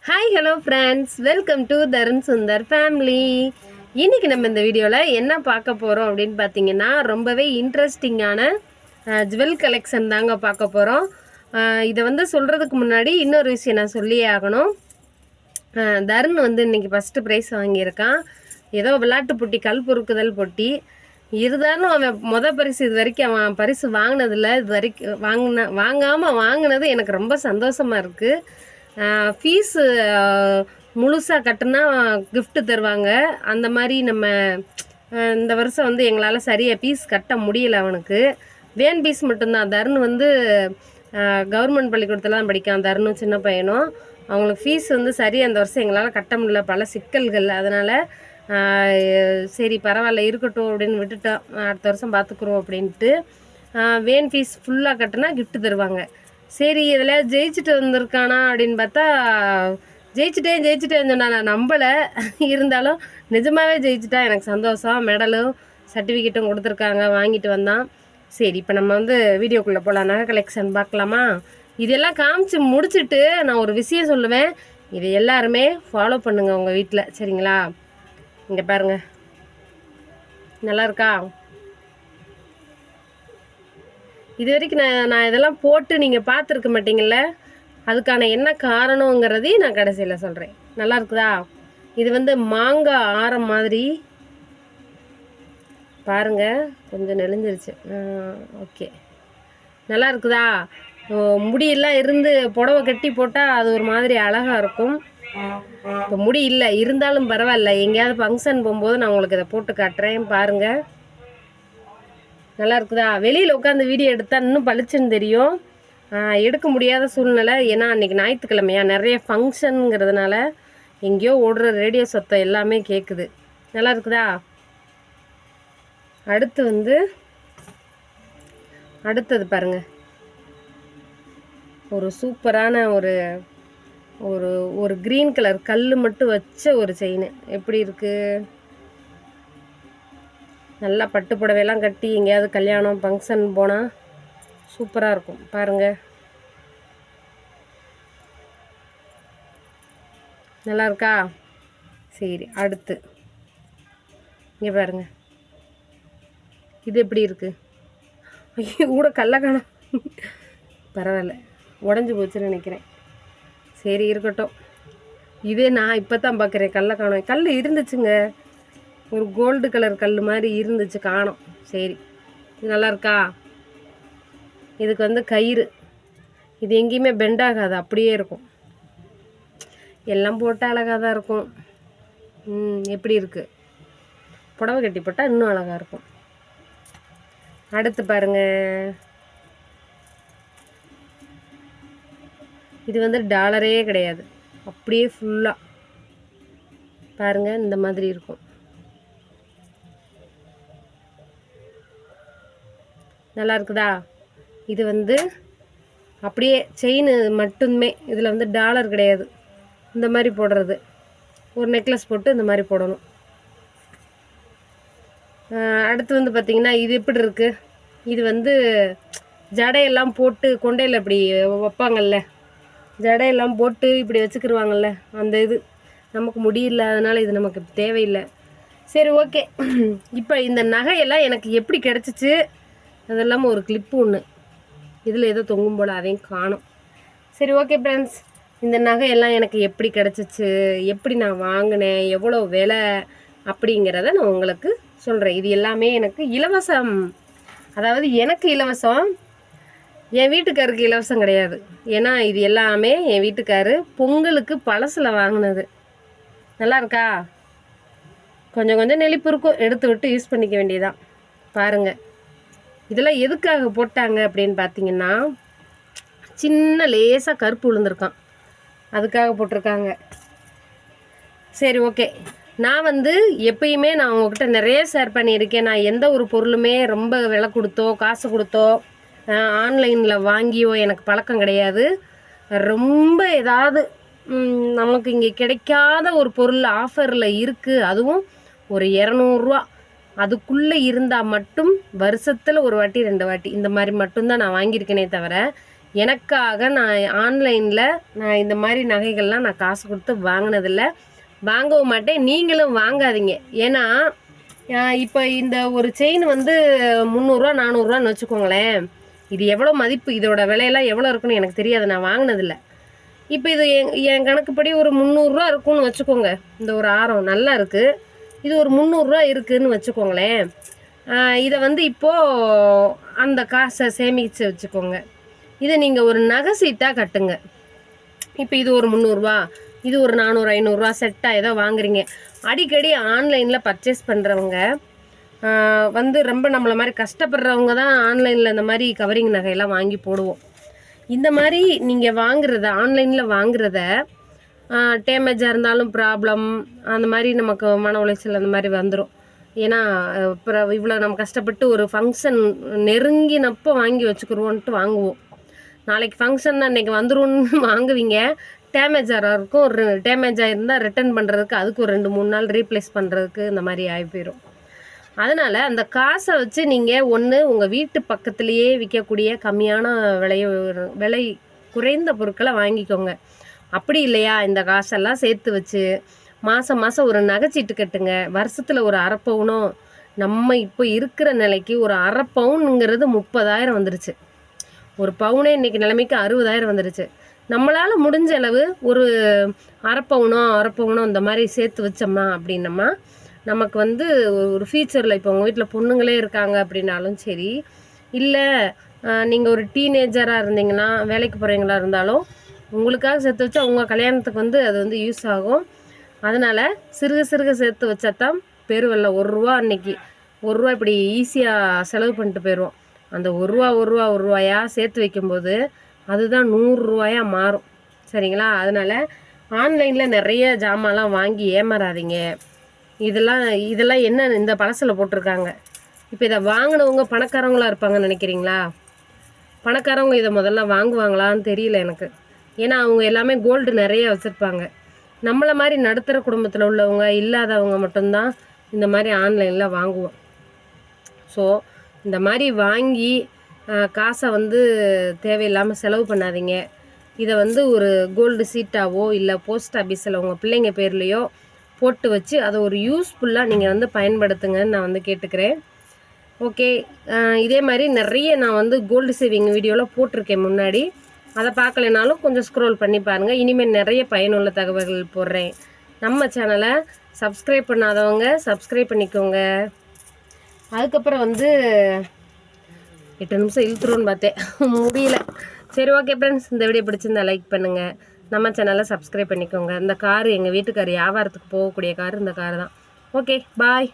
Hi hello friends, welcome to Tarun Sundar family. இன்றைக்கி நம்ம இந்த வீடியோவில் என்ன பார்க்க போகிறோம் அப்படின்னு பார்த்தீங்கன்னா, ரொம்பவே இன்ட்ரெஸ்டிங்கான ஜுவல் கலெக்ஷன் தாங்க பார்க்க போகிறோம். இதை சொல்கிறதுக்கு முன்னாடி இன்னொரு விஷயம் நான் சொல்லியே ஆகணும். தருண் இன்றைக்கி ஃபஸ்ட்டு ப்ரைஸ் வாங்கியிருக்கான். ஏதோ விளையாட்டு போட்டி, கல் பொறுக்குதல் போட்டி. இருந்தாலும் அவன் பரிசு இது வரைக்கும் அவன் பரிசு வாங்கினதில்ல. இது வரைக்கும் வாங்காமல் வாங்கினது எனக்கு ரொம்ப சந்தோஷமாக இருக்குது. ஃபீஸு முழுசாக கட்டுனா கிஃப்ட்டு தருவாங்க. அந்த மாதிரி நம்ம இந்த வருஷம் எங்களால் சரியாக ஃபீஸ் கட்ட முடியலை. அவனுக்கு வேன் ஃபீஸ் மட்டும்தான். தருண் கவர்மெண்ட் பள்ளிக்கூடத்தில் தான் படிக்கான். தருணும் சின்ன பையனும். அவங்களுக்கு ஃபீஸ் சரியாக அந்த வருஷம் எங்களால் கட்ட முடியல, பல சிக்கல்கள். அதனால் சரி பரவாயில்ல இருக்கட்டும் அப்படின்னு விட்டுட்டோம். அடுத்த வருஷம் பார்த்துக்குறோம் அப்படின்ட்டு. வேன் ஃபீஸ் ஃபுல்லாக கட்டினா கிஃப்ட்டு தருவாங்க. சரி இதில் ஜெயிச்சுட்டு வந்திருக்கானா அப்படின்னு பார்த்தா, ஜெயிச்சிட்டேன்னு சொன்னால் நான் நம்பலை. இருந்தாலும் நிஜமாகவே ஜெயிச்சிட்டா. எனக்கு சந்தோஷம். மெடலும் சர்டிஃபிகேட்டும் கொடுத்துருக்காங்க, வாங்கிட்டு வந்தான். சரி இப்போ நம்ம வீடியோக்குள்ளே போகலாம். நகை கலெக்ஷன் பார்க்கலாமா? இதெல்லாம் காமிச்சு முடிச்சுட்டு நான் ஒரு விஷயம் சொல்லுவேன். இதை எல்லாருமே ஃபாலோ பண்ணுங்கள் உங்கள் வீட்டில், சரிங்களா? இங்கே பாருங்கள், நல்லா இருக்கா? இது வரைக்கும் நான் இதெல்லாம் போட்டு நீங்கள் பார்த்துருக்க மாட்டீங்கள்ல. அதுக்கான என்ன காரணங்கிறதையும் நான் கடைசியில் சொல்கிறேன். நல்லா இருக்குதா? இது மாங்காய் ஆரம் மாதிரி பாருங்கள், கொஞ்சம் நெளிஞ்சிருச்சு. ஓகே, நல்லா இருக்குதா? முடியெல்லாம் இருந்து புடவை கட்டி போட்டால் அது ஒரு மாதிரி அழகாக இருக்கும். இப்போ முடி இல்லை, இருந்தாலும் பரவாயில்ல. எங்கேயாவது ஃபங்க்ஷன் போகும்போது நான் உங்களுக்கு இதை போட்டு காட்டுறேன். பாருங்கள், நல்லா இருக்குதா? வெளியில் உட்காந்து வீடியோ எடுத்தால் இன்னும் பளிச்சுன்னு தெரியும். எடுக்க முடியாத சூழ்நிலை. ஏன்னா அன்றைக்கி ஞாயிற்றுக்கிழமையா, நிறைய ஃபங்க்ஷனுங்கிறதுனால எங்கேயோ ஓடுற ரேடியோ சத்தம் எல்லாமே கேட்குது. நல்லா இருக்குதா? அடுத்தது பாருங்கள், ஒரு சூப்பரான ஒரு ஒரு ஒரு க்ரீன் கலர் கல் மட்டும் வச்ச ஒரு செயின். எப்படி இருக்குது? நல்லா பட்டு புடவையெல்லாம் கட்டி எங்கேயாவது கல்யாணம் ஃபங்க்ஷன் போனால் சூப்பராக இருக்கும். பாருங்கள், நல்லா இருக்கா? சரி, அடுத்து இங்கே பாருங்கள், இது எப்படி இருக்குது? ஐயோ, கூட கல்லை காணோம். பரவாயில்ல, உடஞ்சி போச்சுன்னு நினைக்கிறேன். சரி இருக்கட்டும். இதே நான் இப்போ தான் பார்க்குறேன், கல்லை காணோம். கல் இருந்துச்சுங்க, ஒரு கோல்டு கலர் கல் மாதிரி இருந்துச்சு, காணோம். சரி, இது நல்லா இருக்கா? இதுக்கு கயிறு. இது எங்கேயுமே பெண்ட் ஆகாது, அப்படியே இருக்கும். எல்லாம் போட்டால் அழகாக தான் இருக்கும். எப்படி இருக்குது? புடவை கட்டி போட்டால் இன்னும் அழகாக இருக்கும். அடுத்து பாருங்கள், இது டாலரே கிடையாது, அப்படியே ஃபுல்லாக பாருங்கள், இந்த மாதிரி இருக்கும். நல்லா இருக்குதா? இது அப்படியே செயின் மட்டுமே. இதில் டாலர் கிடையாது. இந்த மாதிரி போடுறது, ஒரு நெக்லஸ் போட்டு இந்த மாதிரி போடணும். அடுத்து பார்த்திங்கன்னா, இது எப்படி இருக்குது? இது ஜடையெல்லாம் போட்டு கொண்டையில் இப்படி வைப்பாங்கல்ல, ஜடையெல்லாம் போட்டு இப்படி வச்சுக்கிடுவாங்கல்ல, அந்த இது நமக்கு முடியல. அதனால் இது நமக்கு தேவையில்லை. சரி, ஓகே. இப்போ இந்த நகையெல்லாம் எனக்கு எப்படி கிடச்சிச்சு? அது இல்லாமல் ஒரு கிளிப்பு ஒன்று இதில் ஏதோ தொங்கும் போல், அதையும் காணும். சரி, ஓகே ஃப்ரெண்ட்ஸ், இந்த நகையெல்லாம் எனக்கு எப்படி கிடச்சிச்சு, எப்படி நான் வாங்கினேன், எவ்வளோ விலை அப்படிங்கிறத நான் உங்களுக்கு சொல்கிறேன். இது எல்லாமே எனக்கு இலவசம். அதாவது எனக்கு இலவசம், என் வீட்டுக்காருக்கு இலவசம் கிடையாது. ஏன்னா இது எல்லாமே என் வீட்டுக்காரு பொங்கலுக்கு பழசில் வாங்கினது. நல்லா இருக்கா? கொஞ்சம் கொஞ்சம் நெளிப்பு இருக்கும், எடுத்து விட்டு யூஸ் பண்ணிக்க வேண்டியதான். பாருங்கள், இதெல்லாம் எதுக்காக போட்டாங்க அப்படின்னு பார்த்தீங்கன்னா, சின்ன லேசாக கருப்பு விழுந்திருக்கான், அதுக்காக போட்டிருக்காங்க. சரி, ஓகே. நான் எப்பயுமே நான் உங்ககிட்ட நிறைய ஷேர் பண்ணியிருக்கேன். நான் எந்த ஒரு பொருளுமே ரொம்ப விலை கொடுத்தோ காசு கொடுத்தோ ஆன்லைனில் வாங்கியோ எனக்கு பழக்கம் கிடையாது. ரொம்ப ஏதாவது நமக்கு இங்கே கிடைக்காத ஒரு பொருள் ஆஃபரில் இருக்குது, அதுவும் ஒரு 200 அதுக்குள்ளே இருந்தால் மட்டும் வருஷத்தில் ஒரு வாட்டி 2 வாட்டி இந்த மாதிரி மட்டும்தான் நான் வாங்கியிருக்கேனே தவிர எனக்காக நான் ஆன்லைனில் நான் இந்த மாதிரி நகைகள்லாம் நான் காசு கொடுத்து வாங்கினதில்ல, வாங்கவும் மாட்டேன். நீங்களும் வாங்காதீங்க. ஏன்னா இப்போ இந்த ஒரு செயின் வந்து 300 400 வச்சுக்கோங்களேன். இது எவ்வளோ மதிப்பு, இதோட விலையெல்லாம் எவ்வளோ இருக்குன்னு எனக்கு தெரியாது, நான் வாங்கினதில்ல. இப்போ இது என் கணக்குப்படி ஒரு 300 இருக்கும்னு வச்சுக்கோங்க. இந்த ஒரு ஆரம் நல்லா இருக்குது, இது ஒரு 300 இருக்குதுன்னு வச்சுக்கோங்களேன். இதை வந்து இப்போது அந்த காசை சேமித்து வச்சுக்கோங்க. இதை நீங்கள் ஒரு நகை சீட்டாக கட்டுங்க. இப்போ இது ஒரு 300, இது ஒரு 400 500 செட்டாக ஏதோ வாங்குறீங்க. அடிக்கடி ஆன்லைனில் பர்ச்சேஸ் பண்ணுறவங்க வந்து ரொம்ப நம்மளை மாதிரி கஷ்டப்படுறவங்க தான் ஆன்லைனில் இந்த மாதிரி கவரிங் நகையெல்லாம் வாங்கி போடுவோம். இந்த மாதிரி நீங்கள் வாங்குறத, ஆன்லைனில் வாங்குறத டேமேஜாக இருந்தாலும் ப்ராப்ளம், அந்த மாதிரி நமக்கு மன உளைச்சல் அந்த மாதிரி வந்துடும். ஏன்னா அப்புறம் இவ்வளோ நம்ம கஷ்டப்பட்டு ஒரு ஃபங்க்ஷன் நெருங்கினப்போ வாங்கி வச்சுக்கிருவோன்ட்டு வாங்குவோம். நாளைக்கு ஃபங்க்ஷன் அன்றைக்கி வந்துரும்னு வாங்குவீங்க, டேமேஜாக இருக்கும். ஒரு டேமேஜ் ஆகிருந்தால் ரிட்டர்ன் பண்ணுறதுக்கு அதுக்கு ஒரு 2-3 நாள் ரீப்ளேஸ் பண்ணுறதுக்கு இந்த மாதிரி ஆகி போயிடும். அதனால் அந்த காசை வச்சு நீங்கள் ஒன்று உங்கள் வீட்டு பக்கத்துலேயே விற்கக்கூடிய கம்மியான விலை குறைந்த பொருட்களை வாங்கிக்கோங்க. அப்படி இல்லையா, இந்த காசெல்லாம் சேர்த்து வச்சு மாதம் மாதம் ஒரு நகைச்சீட்டு கட்டுங்க. வருஷத்தில் ஒரு 1/2 பவுனோ, நம்ம இப்போ இருக்கிற நிலைக்கு ஒரு 1/2 பவுனுங்கிறது 30,000 வந்துருச்சு. ஒரு பவுனே இன்றைக்கி நிலைமைக்கு 60,000 வந்துருச்சு. நம்மளால் முடிஞ்ச அளவு ஒரு 1/2 பவுனோ இந்த மாதிரி சேர்த்து வச்சோம்னா அப்படின்னம்மா நமக்கு வந்து ஒரு ஃபியூச்சரில், இப்போ உங்கள் வீட்டில் பொண்ணுங்களே இருக்காங்க அப்படின்னாலும் சரி, இல்லை நீங்கள் ஒரு டீனேஜராக இருந்தீங்கன்னா, வேலைக்கு போகிறீங்களா இருந்தாலும் உங்களுக்காக சேர்த்து வச்சா உங்கள் கல்யாணத்துக்கு வந்து அது வந்து யூஸ் ஆகும். அதனால் சிறுக சிறுக சேர்த்து வச்சா தான் பெருவல்ல. ₹1 அன்றைக்கி ₹1 இப்படி ஈஸியாக செலவு பண்ணிட்டு போயிடுவோம். அந்த ₹1 சேர்த்து வைக்கும்போது அதுதான் ₹100 மாறும். சரிங்களா? அதனால் ஆன்லைனில் நிறைய ஜாமான்லாம் வாங்கி ஏமாறாதீங்க. இதெல்லாம் என்ன இந்த பழசில் போட்டிருக்காங்க. இப்போ இதை வாங்கினவங்க பணக்காரவங்களாக இருப்பாங்கன்னு நினைக்கிறீங்களா? பணக்காரவங்க இதை முதல்ல வாங்குவாங்களான்னு தெரியல எனக்கு. ஏன்னா அவங்க எல்லாமே கோல்டு நிறைய வச்சுருப்பாங்க. நம்மளை மாதிரி நடுத்தர குடும்பத்தில் உள்ளவங்க, இல்லாதவங்க மட்டும்தான் இந்த மாதிரி ஆன்லைனில் வாங்குவோம். ஸோ இந்த மாதிரி வாங்கி காசை வந்து தேவையில்லாமல் செலவு பண்ணாதீங்க. இதை வந்து ஒரு கோல்டு சீட்டாவோ இல்லை போஸ்ட் ஆஃபீஸில் உங்கள் பிள்ளைங்க பேர்லேயோ போட்டு வச்சு அதை ஒரு யூஸ்ஃபுல்லாக நீங்கள் வந்து பயன்படுத்துங்கன்னு நான் வந்து கேட்டுக்கிறேன். ஓகே, இதே மாதிரி நிறைய நான் வந்து கோல்டு சேவிங் வீடியோவில் போட்டிருக்கேன் முன்னாடி. அதை பார்க்கலைனாலும் கொஞ்சம் ஸ்க்ரோல் பண்ணி பாருங்கள். இனிமேல் நிறைய பயனுள்ள தகவல்கள் போடுறேன். நம்ம சேனலை சப்ஸ்கிரைப் பண்ணாதவங்க சப்ஸ்கிரைப் பண்ணிக்கோங்க. அதுக்கப்புறம் வந்து 8 நிமிஷம் இழுத்துருவோன்னு பார்த்தேன், முடியல. சரி, ஓகே ஃப்ரெண்ட்ஸ், இந்த வீடியோ பிடிச்சிருந்தா லைக் பண்ணுங்கள். நம்ம சேனலை சப்ஸ்கிரைப் பண்ணிக்கோங்க. இந்த காரு எங்கள் வீட்டுக்கார் வியாபாரத்துக்கு போகக்கூடிய காரு இந்த காரு தான். ஓகே, பாய்.